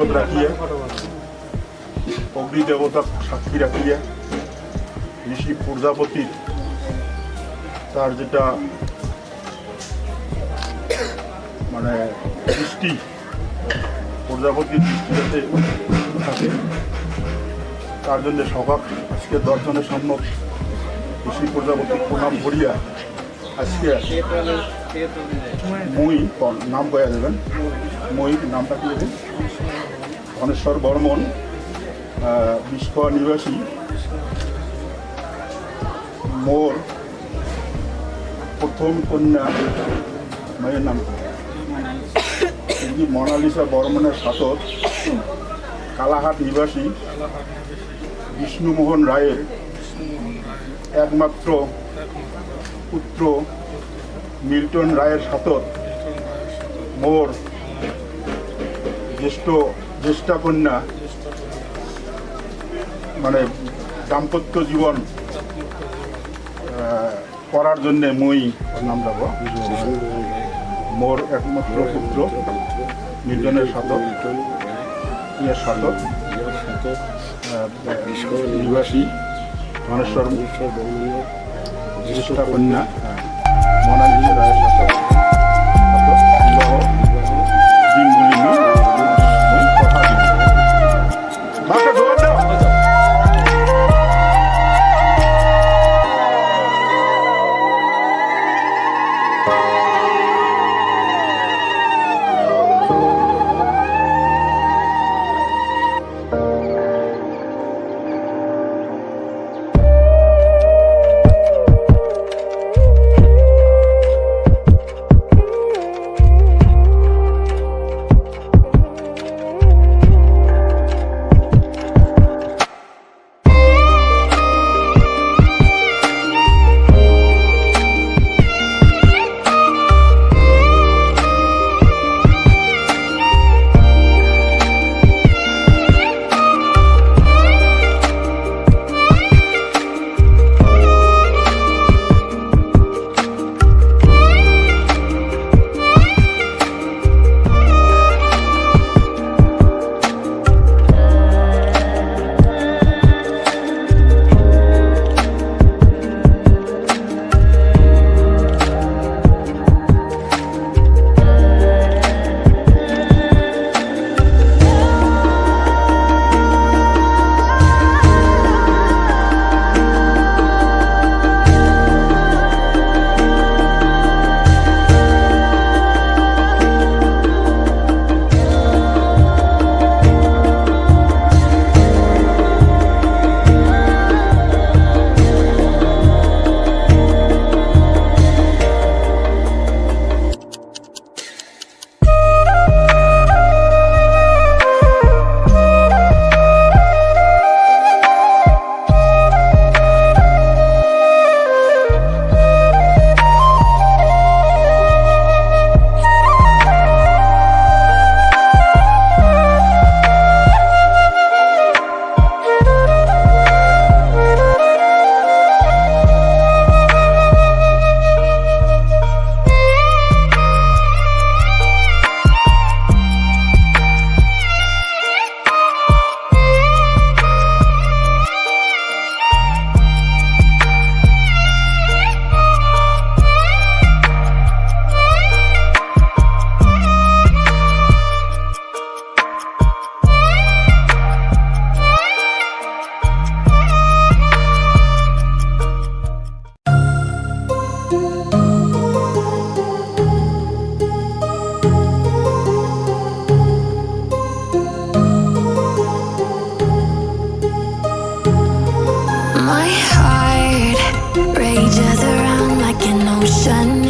সম্পদ রাখিয়া অগ্নিদেবতা সাক্ষী রাখিয়া ঋষি প্রজাপতির তার যেটা মানে দৃষ্টি, প্রজাপতির দৃষ্টি যাতে থাকে তার জন্য সবাক আজকে দর্শনের সম্মুখ ঋষি প্রজাপতির প্রণাম করিয়া আজকে মই নাম কয়া দেবেন, মই নামটা কি দেবেন, ধনেশ্বর বর্মন বিষ্কয়া নিবাসী মোর প্রথম কন্যা মায়ের নাম মোনালিসা বর্মনের সাথর কালাহাট নিবাসী বিষ্ণুমোহন রায়ের একমাত্র পুত্র মিল্টন রায়ের সাথর মোর জ্যেষ্ঠা কন্যা মানে দাম্পত্য জীবন করার জন্যে মই নাম যাব মোর একমাত্র পুত্র মিল্টনের সাথর নিবাসী ধনেশ্বর জ্যেষ্ঠা কন্যা মোনালিসা রায়ের সাথে বিবাহ দিনগুলি কথা দিন। My heart rages around like an ocean